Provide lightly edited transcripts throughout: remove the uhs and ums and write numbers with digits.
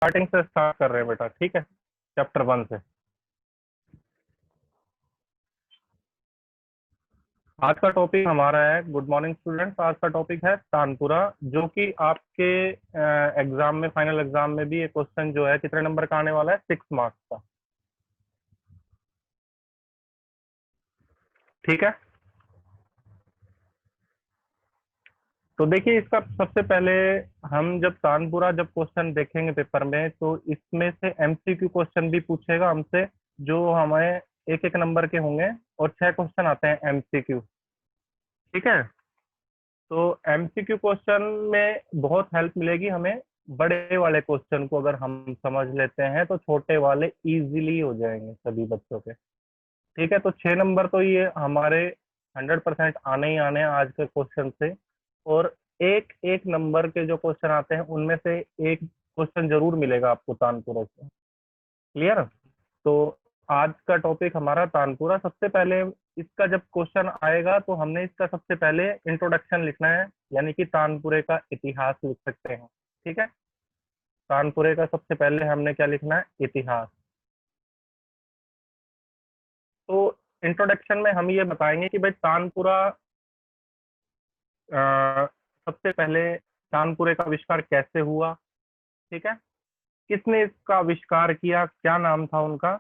Starting से start कर रहे हैं बेटा, ठीक है, चैप्टर 1 से। आज का टॉपिक हमारा है, गुड मॉर्निंग स्टूडेंट्स, आज का टॉपिक है तानपुरा, जो कि आपके एग्जाम में, फाइनल एग्जाम में भी ये क्वेश्चन जो है कितने नंबर का आने वाला है, 6 मार्क्स का। ठीक है, तो देखिए इसका सबसे पहले हम जब तानपुरा जब क्वेश्चन देखेंगे पेपर में, तो इसमें से एमसीक्यू क्वेश्चन भी पूछेगा हमसे, जो हमें एक एक नंबर के होंगे, और 6 क्वेश्चन आते हैं एमसीक्यू। ठीक है, तो एमसीक्यू क्वेश्चन में बहुत हेल्प मिलेगी हमें। बड़े वाले क्वेश्चन को अगर हम समझ लेते हैं तो छोटे वाले इजीली हो जाएंगे सभी बच्चों के। ठीक है, तो 6 नंबर तो ये हमारे 100% आने ही आने हैं आज के क्वेश्चन से। और एक एक नंबर के जो क्वेश्चन आते हैं उनमें से एक क्वेश्चन जरूर मिलेगा आपको तानपुरा से। क्लियर? तो आज का टॉपिक हमारा तानपुरा। सबसे पहले इसका जब क्वेश्चन आएगा तो हमने इसका सबसे पहले इंट्रोडक्शन लिखना है, यानी कि तानपुरे का इतिहास लिख सकते हैं। ठीक है, तानपुरे का सबसे पहले हमने क्या लिखना है, इतिहास। तो इंट्रोडक्शन में हम ये बताएंगे कि भाई तानपुरा, सबसे पहले तानपुरे का आविष्कार कैसे हुआ। ठीक है, किसने इसका आविष्कार किया, क्या नाम था उनका।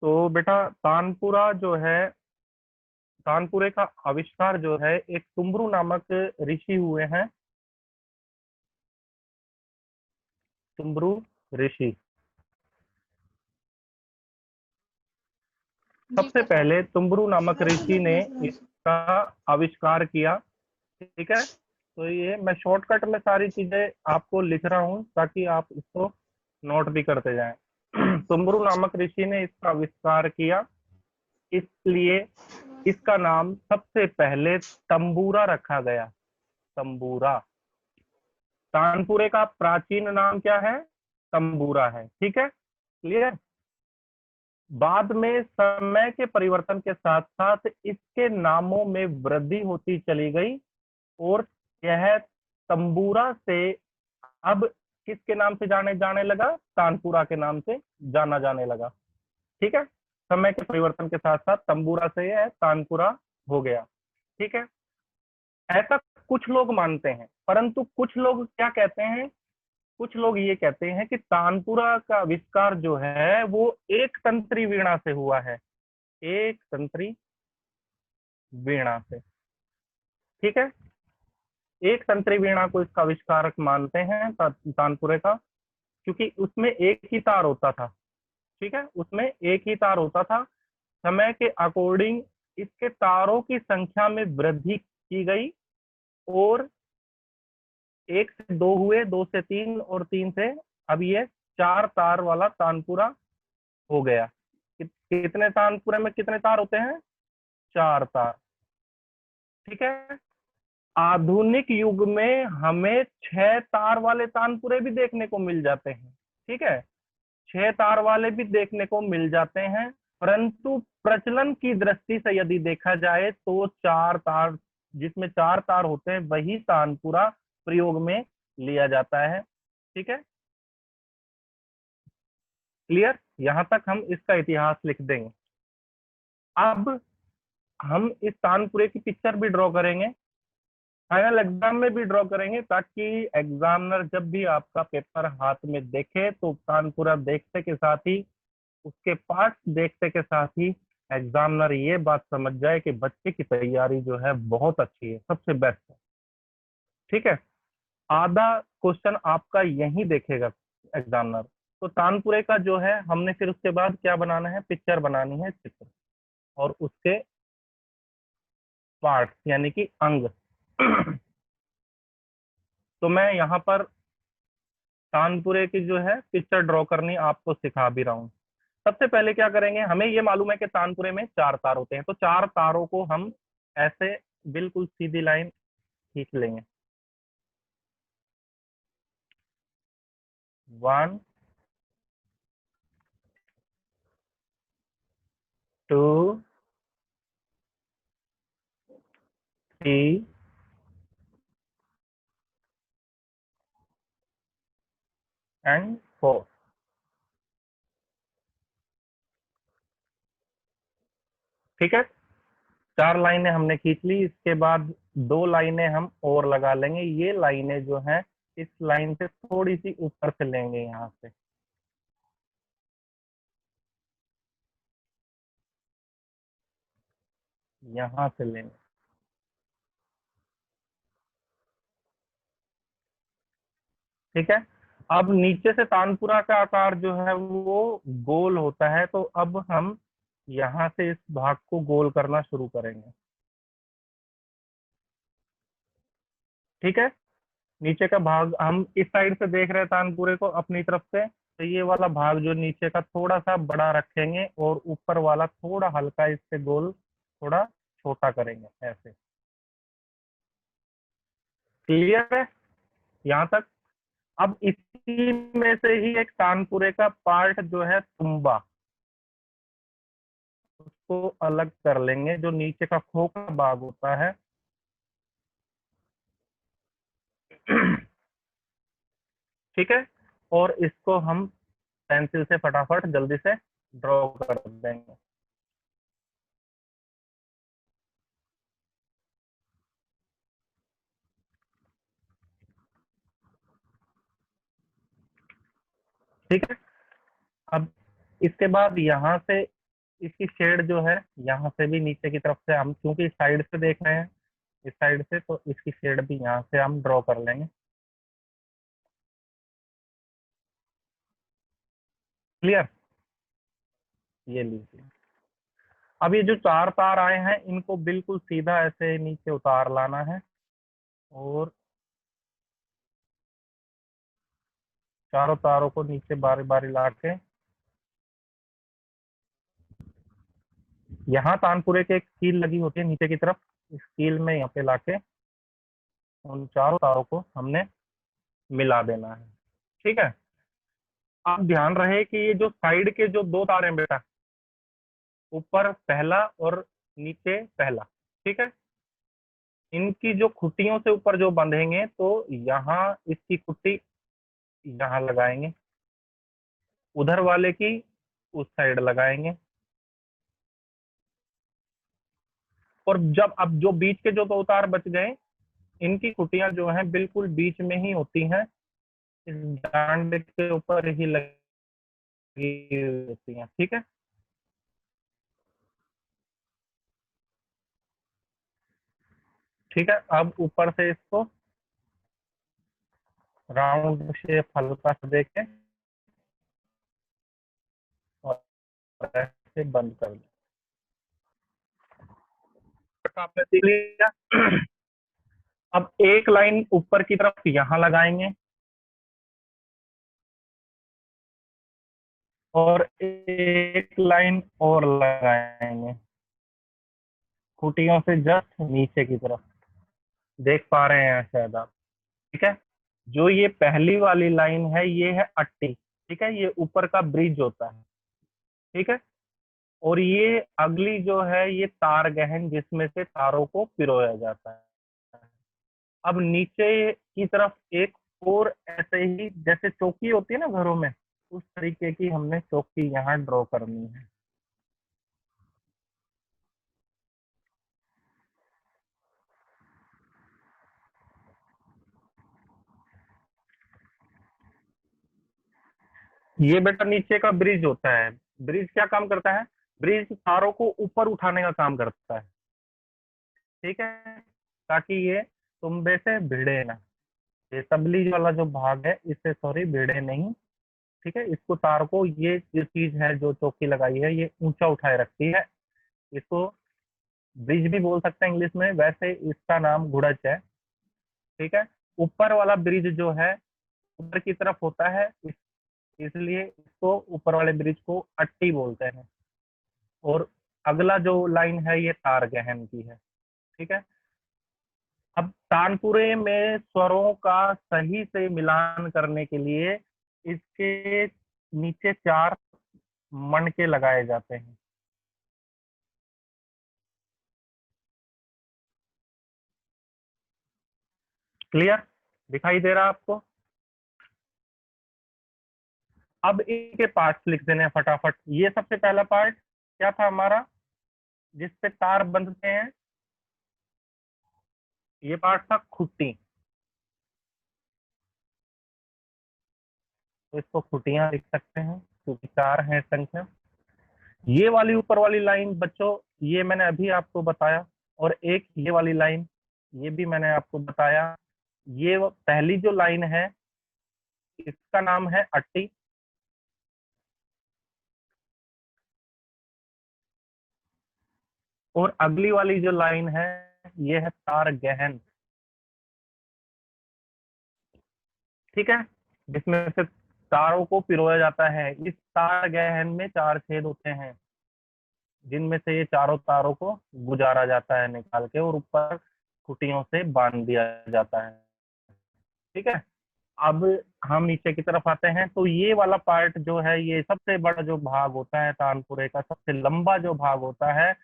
तो बेटा तानपुरा जो है, तानपुरे का आविष्कार जो है एक तुम्ब्रू नामक ऋषि हुए हैं। तुम्ब्रू ऋषि जी सबसे सर। पहले तुम्ब्रू नामक ऋषि ने इसका आविष्कार किया। ठीक है, तो ये मैं शॉर्टकट में सारी चीजें आपको लिख रहा हूँ ताकि आप इसको नोट भी करते जाएं। तुम्ब्रू नामक ऋषि ने इसका आविष्कार किया, इसलिए इसका नाम सबसे पहले तंबूरा रखा गया। तंबूरा। तानपुरे का प्राचीन नाम क्या है, तंबूरा है। ठीक है, क्लियर? बाद में समय के परिवर्तन के साथ साथ इसके नामों में वृद्धि होती चली गई, और यह तंबूरा से अब किसके नाम से जाने जाने लगा, तानपुरा के नाम से जाना जाने लगा। ठीक है, समय के परिवर्तन के साथ साथ तंबूरा से यह तानपुरा हो गया। ठीक है, ऐसा कुछ लोग मानते हैं, परंतु कुछ लोग क्या कहते हैं, कुछ लोग ये कहते हैं कि तानपुरा का आविष्कार जो है वो एक तंत्री वीणा से हुआ है। एक तंत्री वीणा से। ठीक है, एक तंत्री वीणा को इसका आविष्कारक मानते हैं तानपुरे का, क्योंकि उसमें एक ही तार होता था। ठीक है, उसमें एक ही तार होता था। समय के अकॉर्डिंग इसके तारों की संख्या में वृद्धि की गई, और 1 से 2 हुए, 2 से 3, और 3 से अब ये 4 तार वाला तानपुरा हो गया। कितने तानपुरे में कितने तार होते हैं, 4 तार। ठीक है, आधुनिक युग में हमें 6 तार वाले तानपुरे भी देखने को मिल जाते हैं। ठीक है, 6 तार वाले भी देखने को मिल जाते हैं, परंतु प्रचलन की दृष्टि से यदि देखा जाए तो 4 तार, जिसमें 4 तार होते हैं वही तानपुरा प्रयोग में लिया जाता है। ठीक है, क्लियर? यहां तक हम इसका इतिहास लिख देंगे। अब हम इस तानपुरे की पिक्चर भी ड्रॉ करेंगे, फाइनल एग्जाम में भी ड्रॉ करेंगे, ताकि एग्जामिनर जब भी आपका पेपर हाथ में देखे तो तानपुरा देखते के साथ ही, उसके पार्ट देखते के साथ ही एग्जामिनर ये बात समझ जाए कि बच्चे की तैयारी जो है बहुत अच्छी है, सबसे बेस्ट है। ठीक है, आधा क्वेश्चन आपका यही देखेगा एग्जामिनर। तो तानपुरे का जो है हमने फिर उसके बाद क्या बनाना है, पिक्चर बनानी है, चित्र, और उसके पार्ट यानी कि अंग। तो मैं यहाँ पर तानपुरे की जो है पिक्चर ड्रॉ करनी आपको सिखा भी रहा हूँ। सबसे पहले क्या करेंगे, हमें ये मालूम है कि तानपुरे में 4 तार होते हैं, तो 4 तारों को हम ऐसे बिल्कुल सीधी लाइन खींच लेंगे। 1 2 3 एंड 4। 4 लाइनें हमने खींच ली, इसके बाद 2 लाइनें हम और लगा लेंगे। ये लाइनें जो है इस लाइन से थोड़ी सी ऊपर से लेंगे, यहाँ से यहाँ से लेंगे। ठीक है। अब नीचे से तानपुरा का आकार जो है वो गोल होता है, तो अब हम यहाँ से इस भाग को गोल करना शुरू करेंगे। ठीक है। नीचे का भाग हम इस साइड से देख रहे हैं तानपुरे को अपनी तरफ से, तो ये वाला भाग जो नीचे का थोड़ा सा बड़ा रखेंगे और ऊपर वाला थोड़ा हल्का इससे गोल थोड़ा छोटा करेंगे ऐसे। क्लियर है यहाँ तक? अब इसी में से ही एक तानपुरे का पार्ट जो है तुम्बा, उसको अलग कर लेंगे, जो नीचे का खोखला भाग होता है। ठीक है। और इसको हम पेंसिल से फटाफट जल्दी से ड्रॉ कर देंगे। ठीक है। अब इसके बाद यहाँ से इसकी शेड जो है, यहाँ से भी नीचे की तरफ से हम क्योंकि इस साइड से देख रहे हैं, इस साइड से, तो इसकी शेड भी यहाँ से हम ड्रॉ कर लेंगे। क्लियर? ये लीजिए। अब ये जो 4 तार आए हैं, इनको बिल्कुल सीधा ऐसे नीचे उतार लाना है और चारों तारों को नीचे बारी बारी लाके यहाँ तानपुरे के एक कील लगी होती है नीचे की तरफ, इस कील में यहाँ पे लाके उन चारों तारों को हमने मिला देना है। ठीक है। अब ध्यान रहे कि ये जो साइड के जो 2 तार हैं बेटा, ऊपर पहला और नीचे पहला, ठीक है, इनकी जो खुटियों से ऊपर जो बंधेंगे, तो यहाँ इसकी खुट्टी यहाँ लगाएंगे, उधर वाले की उस साइड लगाएंगे, और जब अब जो बीच के जो 2 तार बच गए, इनकी खुटियां जो हैं बिल्कुल बीच में ही होती हैं, इस डांड के ऊपर ही लगी होती हैं। ठीक है। ठीक है। अब ऊपर से इसको राउंड शेप हल्का सा देके और ऐसे बंद कर दो। आपने सीख लिया। अब एक लाइन ऊपर की तरफ यहाँ लगाएंगे और एक लाइन और लगाएंगे खुटियों से जस्ट नीचे की तरफ। देख पा रहे हैं शायद आप? ठीक है। जो ये पहली वाली लाइन है, ये है अट्टी। ठीक है, ये ऊपर का ब्रिज होता है। ठीक है। और ये अगली जो है, ये तार गहन, जिसमें से तारों को पिरोया जाता है। अब नीचे की तरफ एक और ऐसे ही जैसे चौकी होती है ना घरों में, उस तरीके की हमने चौकी यहाँ ड्रॉ करनी है। ये बेटा नीचे का ब्रिज होता है। ब्रिज क्या काम करता है? ब्रिज तारों को ऊपर उठाने का काम करता है। ठीक है। ताकि ये तुंबे से भिड़े ना, ये तबलीज वाला जो भाग है इससे सॉरी भिड़े नहीं। ठीक है। इसको तार को, ये जो चीज है जो चौकी लगाई है, ये ऊंचा उठाए रखती है। इसको ब्रिज भी बोल सकते हैं इंग्लिश में, वैसे इसका नाम घुड़च है। ठीक है। ऊपर वाला ब्रिज जो है ऊपर की तरफ होता है, इसलिए इसको ऊपर वाले ब्रिज को अट्टी बोलते हैं। और अगला जो लाइन है, ये तार गहन की है। ठीक है। अब तानपुरे में स्वरों का सही से मिलान करने के लिए इसके नीचे 4 मणके लगाए जाते हैं। क्लियर? दिखाई दे रहा है आपको? अब इनके पार्ट्स लिख देने हैं फटाफट। ये सबसे पहला पार्ट क्या था हमारा? जिससे तार बंधते हैं, ये पार्ट था खुट्टी, तो इसको खुटियां लिख सकते हैं क्योंकि चार है संख्या। ये वाली ऊपर वाली लाइन बच्चों, ये मैंने अभी आपको बताया, और एक ये वाली लाइन, ये भी मैंने आपको बताया। ये पहली जो लाइन है इसका नाम है अट्टी, और अगली वाली जो लाइन है ये है तार गहन। ठीक है, जिसमें से तारों को पिरोया जाता है। इस तार गहन में चार छेद होते हैं, जिनमें से ये चारों तारों को गुजारा जाता है निकाल के, और ऊपर खुटियों से बांध दिया जाता है। ठीक है, अब हम नीचे की तरफ आते हैं, तो ये वाला पार्ट जो है, ये सबसे बड़ा जो भाग होता है तानपुरे का, सबसे लंबा जो भाग होता है,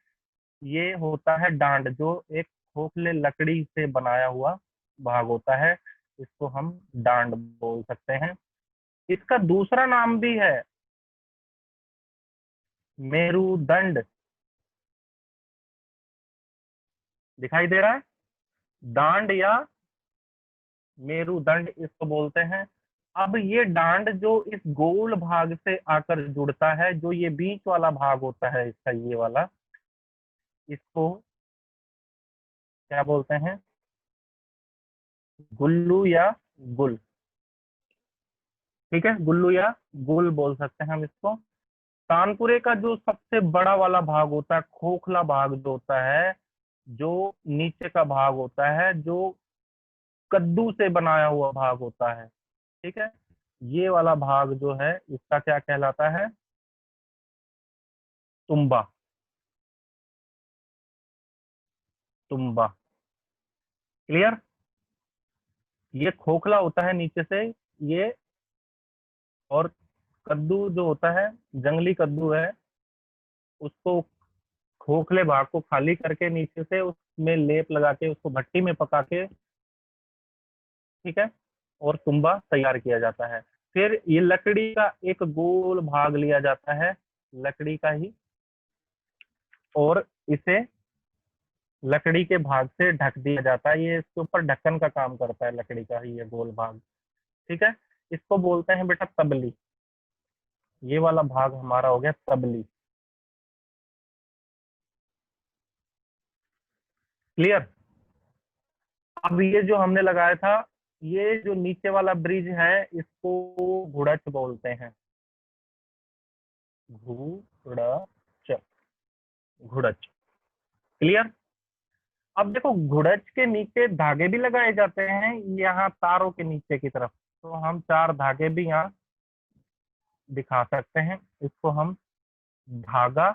ये होता है डांड, जो एक खोखले लकड़ी से बनाया हुआ भाग होता है। इसको हम डांड बोल सकते हैं। इसका दूसरा नाम भी है मेरुदंड। दिखाई दे रहा है, डांड या मेरुदंड इसको बोलते हैं। अब ये डांड जो इस गोल भाग से आकर जुड़ता है, जो ये बीच वाला भाग होता है इसका, ये वाला, इसको क्या बोलते हैं? गुल्लू या गुल। ठीक है, गुल्लू या गुल बोल सकते हैं हम इसको। तानपुरे का जो सबसे बड़ा वाला भाग होता है, खोखला भाग जो होता है, जो नीचे का भाग होता है, जो कद्दू से बनाया हुआ भाग होता है, ठीक है, ये वाला भाग जो है इसका क्या कहलाता है? तुम्बा। तुम्बा। क्लियर? ये खोखला होता है नीचे से ये, और कद्दू जो होता है, जंगली कद्दू है, उसको खोखले भाग को खाली करके नीचे से उसमें लेप लगा के उसको भट्टी में पका के, ठीक है, और तुम्बा तैयार किया जाता है। फिर ये लकड़ी का एक गोल भाग लिया जाता है, लकड़ी का ही, और इसे लकड़ी के भाग से ढक दिया जाता है। ये इसके ऊपर ढक्कन का काम करता है, लकड़ी का ही ये गोल भाग। ठीक है, इसको बोलते हैं बेटा तबली। ये वाला भाग हमारा हो गया तबली। क्लियर? अब ये जो हमने लगाया था, ये जो नीचे वाला ब्रिज है, इसको घुड़च बोलते हैं। घुड़च। घुड़च। क्लियर? अब देखो, घुड़च के नीचे धागे भी लगाए जाते हैं यहाँ तारों के नीचे की तरफ, तो हम चार धागे भी यहाँ दिखा सकते हैं। इसको हम धागा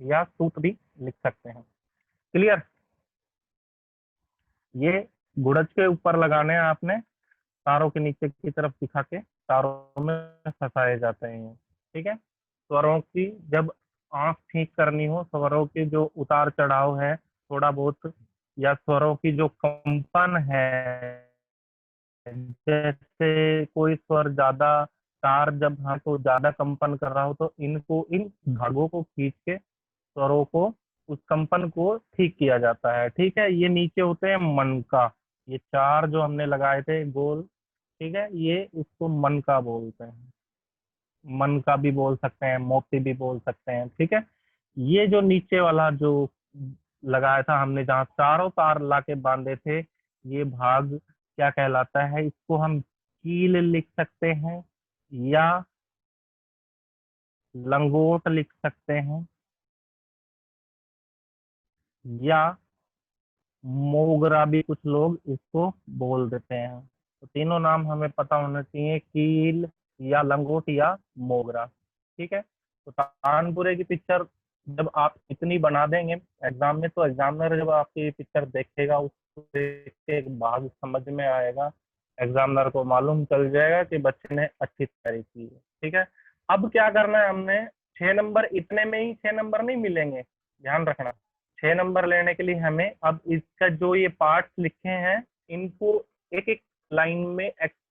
या सूत भी लिख सकते हैं। क्लियर? ये गुड़ज के ऊपर लगाने हैं आपने, तारों के नीचे की तरफ दिखा के तारों में फंसाए जाते हैं। ठीक है, स्वरों की जब आंख ठीक करनी हो, स्वरों की जो उतार चढ़ाव है थोड़ा बहुत, या स्वरों की जो कंपन है, जैसे कोई स्वर ज्यादा, तार जब हाँ तो ज्यादा कंपन कर रहा हो, तो इनको, इन धागों को खींच के स्वरों को, उस कंपन को ठीक किया जाता है। ठीक है, ये नीचे होते हैं मनका। ये चार जो हमने लगाए थे गोल, ठीक है, ये इसको मनका बोलते हैं। मनका भी बोल सकते हैं, मोती भी बोल सकते हैं। ठीक है, ये जो नीचे वाला जो लगाया था हमने, जहाँ चारों तार ला के बांधे थे, ये भाग क्या कहलाता है? इसको हम कील लिख सकते हैं, या लंगोट लिख सकते हैं, या मोगरा भी कुछ लोग इसको बोल देते हैं। तो तीनों नाम हमें पता होने चाहिए, कील या लंगोट या मोगरा। ठीक है, तो तानपुरे की पिक्चर जब आप इतनी बना देंगे एग्जाम में, तो एग्जामिनर जब आपकी पिक्चर देखेगा, उसको देख के एक भाग समझ में आएगा, एग्जामिनर को मालूम चल जाएगा कि बच्चे ने अच्छी तैयारी की है। ठीक है, अब क्या करना है हमने, 6 नंबर, इतने में ही 6 नंबर नहीं मिलेंगे, ध्यान रखना। 6 नंबर लेने के लिए हमें अब इसका जो ये पार्ट्स लिखे हैं, इनको एक एक लाइन में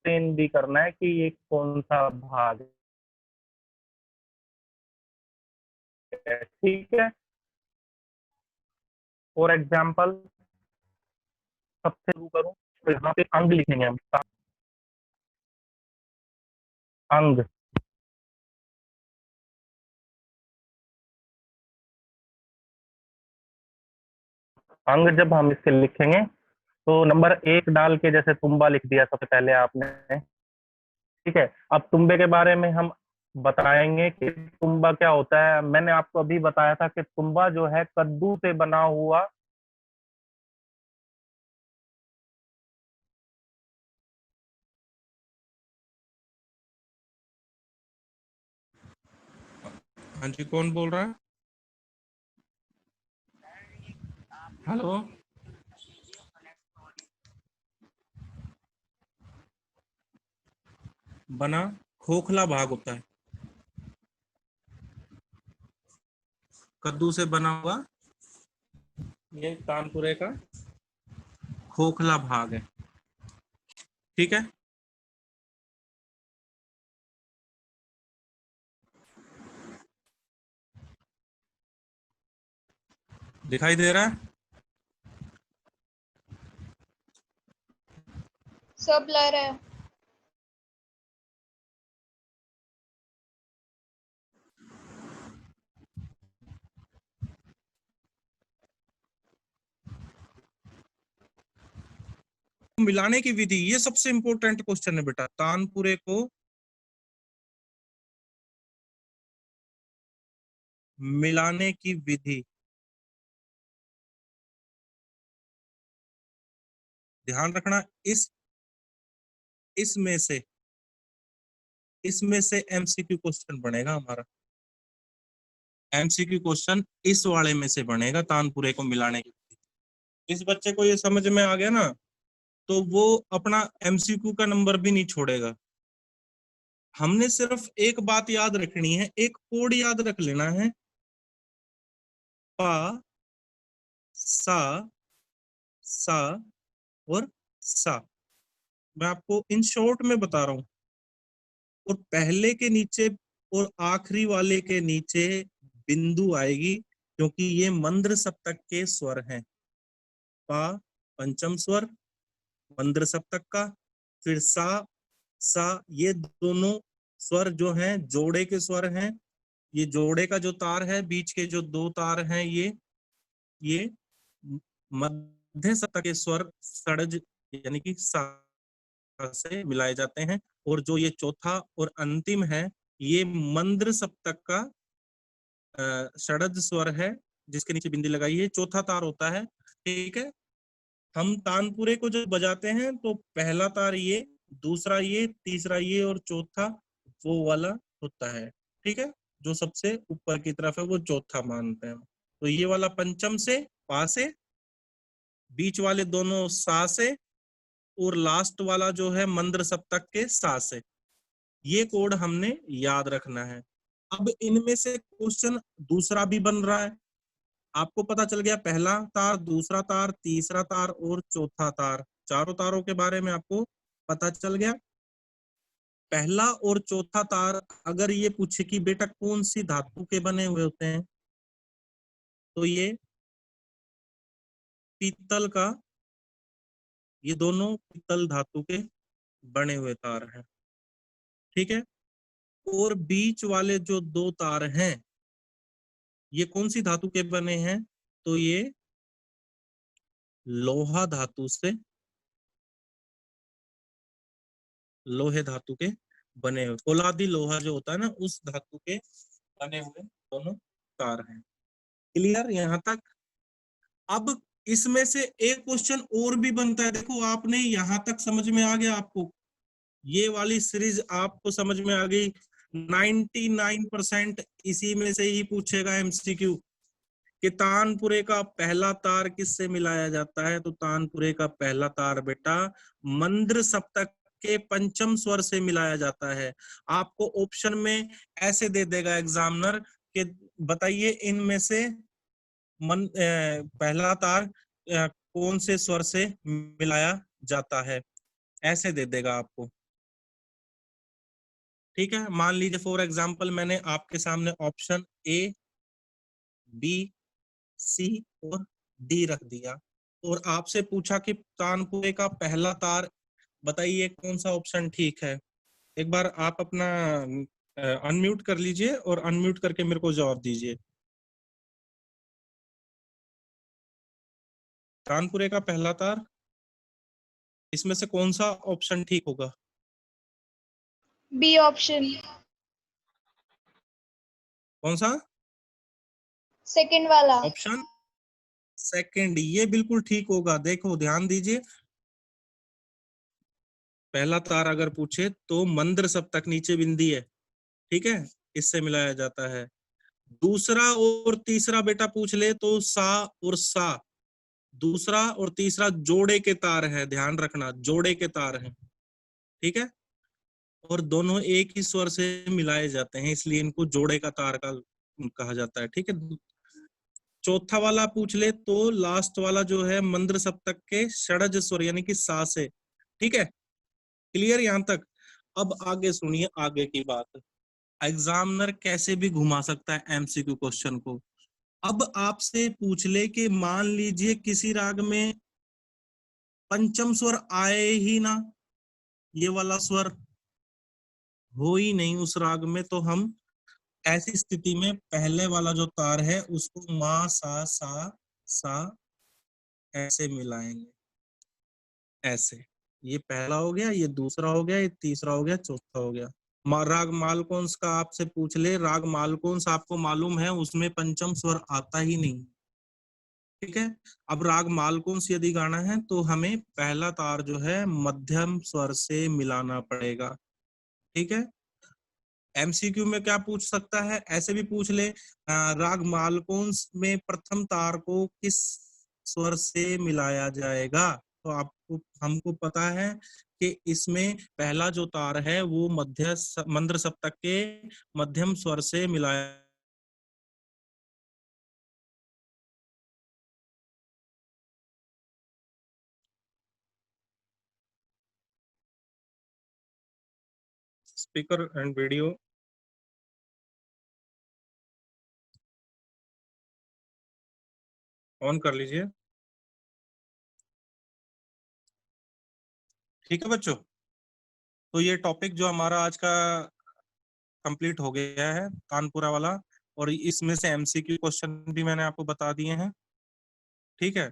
एक्सप्लेन भी करना है कि ये कौन सा भाग है, ठीक है। फॉर एग्जाम्पल सबसे शुरू करूं तो यहाँ पे अंग लिखेंगे हम। अंग, अंग जब हम इसके लिखेंगे तो नंबर 1 डाल के, जैसे तुम्बा लिख दिया सबसे पहले आपने, ठीक है। अब तुम्बे के बारे में हम बताएंगे कि तुम्बा क्या होता है। मैंने आपको अभी बताया था कि तुम्बा जो है कद्दू से बना हुआ, हाँ जी, कौन बोल रहा है? हेलो, बना खोखला भाग होता है, कद्दू से बना हुआ ये तानपुरे का खोखला भाग है, ठीक है। दिखाई दे रहा है? सब ब्लर है। मिलाने की विधि, ये सबसे इंपॉर्टेंट क्वेश्चन है बेटा। तानपुरे को मिलाने की विधि, ध्यान रखना। इसमें से एमसीक्यू क्वेश्चन बनेगा हमारा। एमसीक्यू क्वेश्चन इस वाले में से बनेगा, तानपुरे को मिलाने की विधि। इस बच्चे को ये समझ में आ गया ना, तो वो अपना एमसीक्यू का नंबर भी नहीं छोड़ेगा। हमने सिर्फ एक बात याद रखनी है, एक कोड याद रख लेना है, पा सा सा और सा। मैं आपको इन शॉर्ट में बता रहा हूं। और पहले के नीचे और आखिरी वाले के नीचे बिंदु आएगी, क्योंकि ये मंद्र सप्तक के स्वर हैं। पा पंचम स्वर मंद्र सप्तक का, फिर सा ये दोनों स्वर जो हैं जोड़े के स्वर हैं। ये जोड़े का जो तार है, बीच के जो दो तार हैं, ये मध्य सप्तक के स्वर षडज यानी कि सा से मिलाए जाते हैं। और जो ये चौथा और अंतिम है, ये मंद्र सप्तक का षडज स्वर है, जिसके नीचे बिंदी लगाई है, चौथा तार होता है, ठीक है। हम तानपुरे को जब बजाते हैं तो पहला तार ये, दूसरा ये, तीसरा ये और चौथा वो वाला होता है, ठीक है। जो सबसे ऊपर की तरफ है वो चौथा मानते हैं। तो ये वाला पंचम से पा से, बीच वाले दोनों सा से, और लास्ट वाला जो है मंद्र सप्तक के सा से। ये कोड हमने याद रखना है। अब इनमें से क्वेश्चन दूसरा भी बन रहा है। आपको पता चल गया पहला तार, दूसरा तार, तीसरा तार और चौथा तार। चारों तारों के बारे में आपको पता चल गया। पहला और चौथा तार अगर ये पूछे कि बेटा कौन सी धातु के बने हुए होते हैं, तो ये पीतल का, ये दोनों पीतल धातु के बने हुए तार हैं, ठीक है। और बीच वाले जो दो तार हैं, ये कौन सी धातु के बने हैं, तो ये लोहा धातु से, लोहे धातु के बने हुए, फौलादी लोहा जो होता है ना, उस धातु के बने हुए दोनों तार हैं। क्लियर यहां तक? अब इसमें से एक क्वेश्चन और भी बनता है। देखो आपने यहां तक समझ में आ गया, आपको ये वाली सीरीज आपको समझ में आ गई। 99% इसी में से ही पूछेगा एमसीक्यू कि तानपुरे का पहला तार किससे मिलाया जाता है। तो तानपुरे का पहला तार बेटा मंद्र सप्तक के पंचम स्वर से मिलाया जाता है। आपको ऑप्शन में ऐसे दे देगा एग्जामिनर कि बताइए इनमें से पहला तार कौन से स्वर से मिलाया जाता है, ऐसे दे देगा आपको। ठीक है, मान लीजिए फॉर एग्जांपल मैंने आपके सामने ऑप्शन ए, बी, सी और डी रख दिया और आपसे पूछा कि तानपुरे का पहला तार बताइए कौन सा ऑप्शन ठीक है। एक बार आप अपना अनम्यूट कर लीजिए और अनम्यूट करके मेरे को जवाब दीजिए। तानपुरे का पहला तार, इसमें से कौन सा ऑप्शन ठीक होगा? बी ऑप्शन, कौन सा सेकंड वाला। ऑप्शन? सेकंड, ये बिल्कुल ठीक होगा। देखो ध्यान दीजिए, पहला तार अगर पूछे तो मंद्र सप्तक नीचे बिंदी है, ठीक है, इससे मिलाया जाता है। दूसरा और तीसरा बेटा पूछ ले तो सा और सा, दूसरा और तीसरा जोड़े के तार है, ध्यान रखना जोड़े के तार हैं, ठीक है, और दोनों एक ही स्वर से मिलाए जाते हैं, इसलिए इनको जोड़े का तार का कहा जाता है, ठीक है। चौथा वाला पूछ ले तो लास्ट वाला जो है मंद्र सप्तक के षडज स्वर यानी कि सा से, ठीक है, क्लियर यहां तक। अब आगे सुनिए आगे की बात। एग्जामिनर कैसे भी घुमा सकता है एमसीक्यू क्वेश्चन को। अब आपसे पूछ ले कि मान लीजिए किसी राग में पंचम स्वर आए ही ना, ये वाला स्वर हो ही नहीं उस राग में, तो हम ऐसी स्थिति में पहले वाला जो तार है उसको मा सा ऐसे मिलाएंगे, ऐसे। ये पहला हो गया, ये दूसरा हो गया, ये तीसरा हो गया, चौथा हो गया। राग मालकोंस का आपसे पूछ ले, राग मालकोंस आपको मालूम है उसमें पंचम स्वर आता ही नहीं, ठीक है। अब राग मालकोंस यदि गाना है तो हमें पहला तार जो है मध्यम स्वर से मिलाना पड़ेगा, ठीक है। एमसीक्यू में क्या पूछ सकता है, ऐसे भी पूछ ले, राग मालकोंस में प्रथम तार को किस स्वर से मिलाया जाएगा, तो आपको हमको पता है कि इसमें पहला जो तार है वो मंद्र सप्तक के मध्यम स्वर से मिलाया। स्पीकर एंड वीडियो ऑन कर लीजिए, ठीक है बच्चों। तो ये टॉपिक जो हमारा आज का कंप्लीट हो गया है तानपुरा वाला, और इसमें से एमसीक्यू क्वेश्चन भी मैंने आपको बता दिए हैं, ठीक है।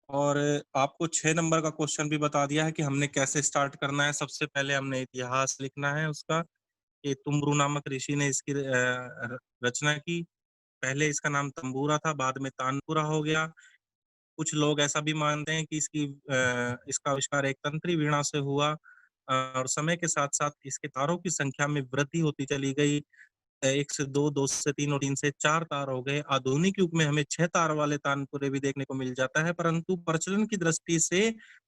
और आपको 6 नंबर का क्वेश्चन भी बता दिया है कि हमने कैसे स्टार्ट करना है। सबसे पहले हमने इतिहास लिखना है उसका, कि तुम्बरू नामक ऋषि ने इसकी रचना की। पहले इसका नाम तंबूरा था, बाद में तानपुरा हो गया। कुछ लोग ऐसा भी मानते हैं कि इसका आविष्कार एक तंत्री वीणा से हुआ, और समय के साथ साथ इसके तारों की संख्या में वृद्धि होती चली गई। 1 से 2, 2 से 3 और 3 से 4 तार हो गए। आधुनिक युग में हमें 6 तार वाले तानपुरे भी देखने को मिल जाता है, परंतु प्रचलन की दृष्टि से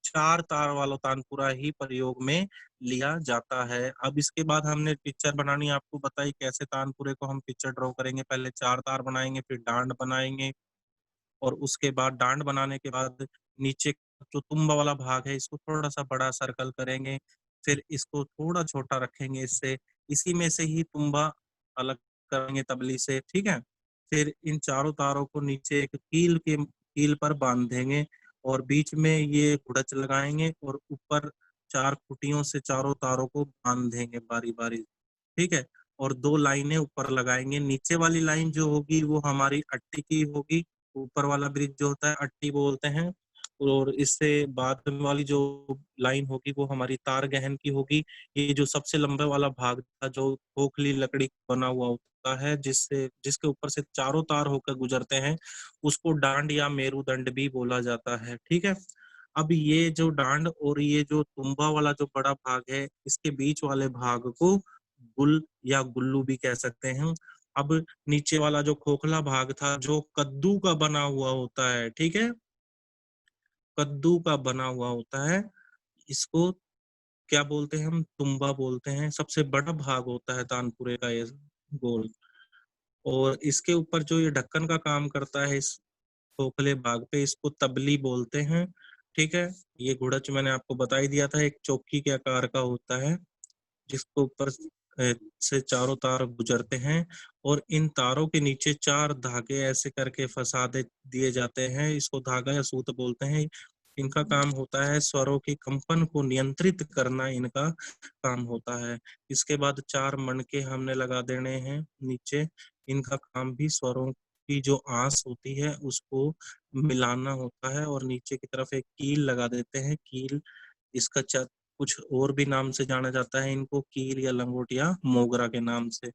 4 तार वाला तानपुरा ही प्रयोग में लिया जाता है। अब इसके बाद हमने पिक्चर बनानी आपको बताई, कैसे तानपुरे को हम पिक्चर ड्रॉ करेंगे। पहले 4 तार बनाएंगे, फिर डांड बनाएंगे, और उसके बाद डांड बनाने के बाद नीचे जो तुम्बा वाला भाग है इसको थोड़ा सा बड़ा सर्कल करेंगे, फिर इसको थोड़ा छोटा रखेंगे, इससे इसी में से ही तुम्बा अलग करेंगे तबली से, ठीक है। फिर इन चारों तारों को नीचे एक कील पर बांधेंगे, और बीच में ये गुड़च लगाएंगे, और ऊपर 4 खुटियों से चारों तारों को बांध देंगे बारी बारी, ठीक है। और 2 लाइनें ऊपर लगाएंगे। नीचे वाली लाइन जो होगी वो हमारी अट्टी की होगी, ऊपर वाला ब्रिज जो होता है अट्टी बोलते हैं, और इससे बाद वाली जो लाइन होगी वो हमारी तार गहन की होगी। ये जो सबसे लंबे वाला भाग था जो खोखली लकड़ी बना हुआ होता है, जिसके ऊपर से चारों तार होकर गुजरते हैं, उसको डांड या मेरुदंड भी बोला जाता है, ठीक है। अब ये जो डांड और ये जो तुम्बा वाला जो बड़ा भाग है, इसके बीच वाले भाग को गुल या गुल्लू भी कह सकते हैं। अब नीचे वाला जो खोखला भाग था जो कद्दू का बना हुआ होता है, ठीक है, कद्दू का बना हुआ होता है, इसको क्या बोलते हैं हम, तुम्बा बोलते हैं। सबसे बड़ा भाग होता है तानपुरे का ये गोल, और इसके ऊपर जो ये ढक्कन का काम करता है इस खोखले भाग पे, इसको तबली बोलते हैं, ठीक है। ये गुड़च मैंने आपको बता ही दिया था, एक चौकी के आकार का होता है, जिसको ऊपर से चारों तार गुजरते हैं और इन तारों के नीचे 4 धागे ऐसे करके फंसा दिए जाते हैं। इसको धागा या सूत बोलते हैं। इनका काम होता है स्वरों की कंपन को नियंत्रित करना, इनका काम होता है। इसके बाद 4 मणके हमने लगा देने हैं नीचे। इनका काम भी स्वरों की जो आंस होती है उसको मिलाना होता है। और नीचे की तरफ एक कील लगा देते हैं। कील इसका कुछ और भी नाम से जाना जाता है इनको, कील या लंगोट या मोगरा के नाम से।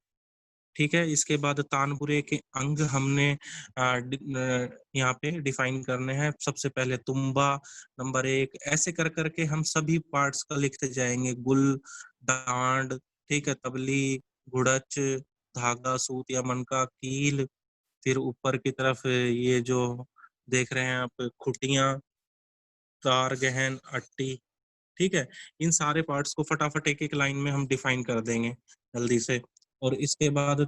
ठीक है। इसके बाद तानपुरे के अंग हमने यहाँ पे डिफाइन करने हैं। सबसे पहले तुम्बा नंबर 1, ऐसे कर करके हम सभी पार्ट्स का लिखते जाएंगे। गुल, डांड, ठीक है, तबली, घुड़च, धागा, सूत या मनका, कील, फिर ऊपर की तरफ ये जो देख रहे हैं आप खुटियां, तार, गहन, अट्टी। ठीक है। इन सारे पार्ट्स को फटाफट एक एक लाइन में हम डिफाइन कर देंगे जल्दी से। और इसके बाद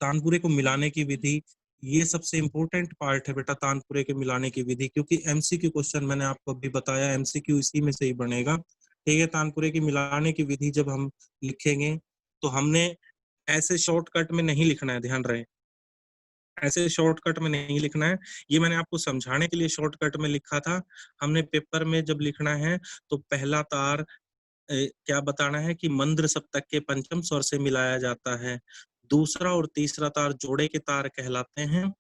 तानपुरे को मिलाने की विधि, ये सबसे इंपॉर्टेंट पार्ट है बेटा, तानपुरे के मिलाने की विधि, क्योंकि एमसीक्यू क्वेश्चन मैंने आपको अभी बताया, एमसीक्यू इसी में से ही बनेगा। ठीक है। तानपुरे की मिलाने की विधि जब हम लिखेंगे तो हमने ऐसे शॉर्टकट में नहीं लिखना है, ध्यान रहे, ऐसे शॉर्टकट में नहीं लिखना है। ये मैंने आपको समझाने के लिए शॉर्टकट में लिखा था। हमने पेपर में जब लिखना है तो पहला तार क्या बताना है कि मंद्र सप्तक के पंचम स्वर से मिलाया जाता है। दूसरा और तीसरा तार जोड़े के तार कहलाते हैं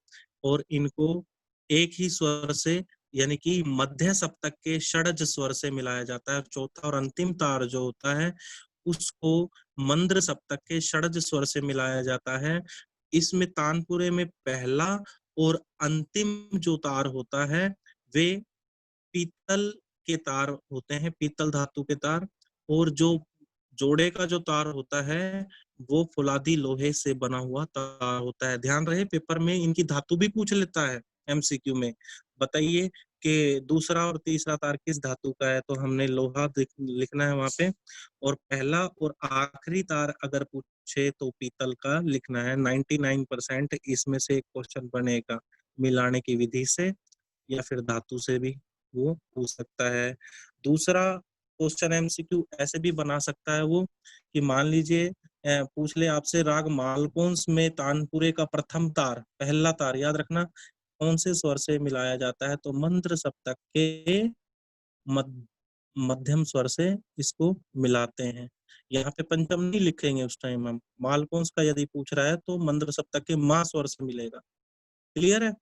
और इनको एक ही स्वर से यानी कि मध्य सप्तक के षड्ज स्वर से मिलाया जाता है। चौथा और अंतिम तार जो होता है उसको मंद्र सप्तक के षड्ज स्वर से मिलाया जाता है। इसमें तानपुरे में पहला और अंतिम जो तार होता है वे पीतल के तार होते हैं, पीतल धातु के तार। और जो जोड़े का जो तार होता है वो फुलादी लोहे से बना हुआ तार होता है। ध्यान रहे, पेपर में इनकी धातु भी पूछ लेता है एमसीक्यू में। बताइए कि दूसरा और तीसरा तार किस धातु का है, तो हमने लोहा लिखना है वहां पे। और पहला और आखिरी तार अगर पूछे तो पीतल का लिखना है। 99% इसमें से एक क्वेश्चन बनेगा मिलाने की विधि से या फिर धातु से भी वो पूछ सकता है। दूसरा क्वेश्चन एमसीक्यू ऐसे भी बना सकता है वो कि मान लीजिए पूछ ले आपसे राग मालकोंस में तानपुरे का प्रथम तार, पहला तार याद रखना कौन से स्वर से मिलाया जाता है, तो मंत्र सप्तक के मध्यम स्वर से इसको मिलाते हैं। यहाँ पे पंचम नहीं लिखेंगे उस टाइम हम। मालकोंस का यदि पूछ रहा है तो मंत्र सप्तक के मा स्वर से मिलेगा। क्लियर है।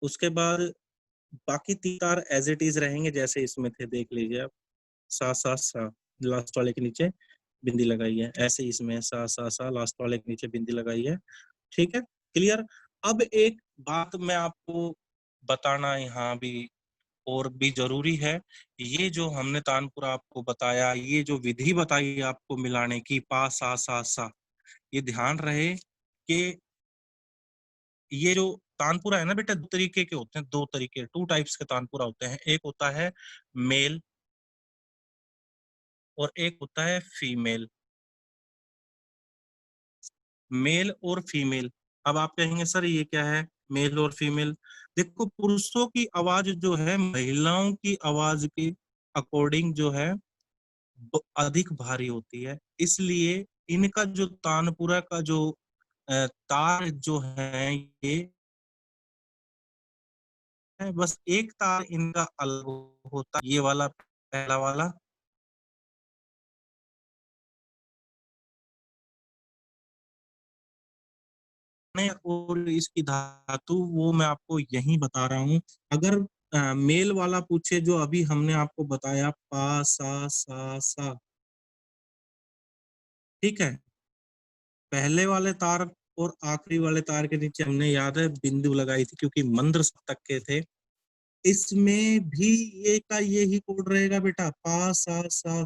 उसके बाद बाकी 3 तार एज इट इज रहेंगे जैसे इसमें थे, देख लीजिए आप। सा सा सा लास्ट वाले के नीचे बिंदी लगाई है, ऐसे ही इसमें सा सा सा लास्ट वाले के नीचे बिंदी लगाई है। ठीक है, क्लियर। अब एक बात मैं आपको बताना यहाँ भी और भी जरूरी है। ये जो हमने तानपुरा आपको बताया, ये जो विधि बताई आपको मिलाने की, पा सा सा सा, ये ध्यान रहे कि ये जो तानपुरा है ना बेटा, 2 तरीके के होते हैं, 2 तरीके, 2 टाइप्स के तानपुरा होते हैं। एक होता है मेल और एक होता है फीमेल। मेल और फीमेल। अब आप कहेंगे सर ये क्या है मेल और फीमेल। देखो, पुरुषों की आवाज जो है महिलाओं की आवाज के अकॉर्डिंग जो है अधिक भारी होती है, इसलिए इनका जो तानपुरा का जो तार जो है ये है, बस एक तार इनका अलग होता है, ये वाला पहला वाला। और इसकी धातु वो मैं आपको यही बता रहा हूँ। अगर मेल वाला पूछे जो अभी हमने आपको बताया पा सा सा सा, ठीक है, पहले वाले तार और आखिरी वाले तार के नीचे हमने याद है बिंदु लगाई थी क्योंकि मंद्र सप्तक के थे। इसमें भी ये का ये ही कोड रहेगा बेटा, पा सा सा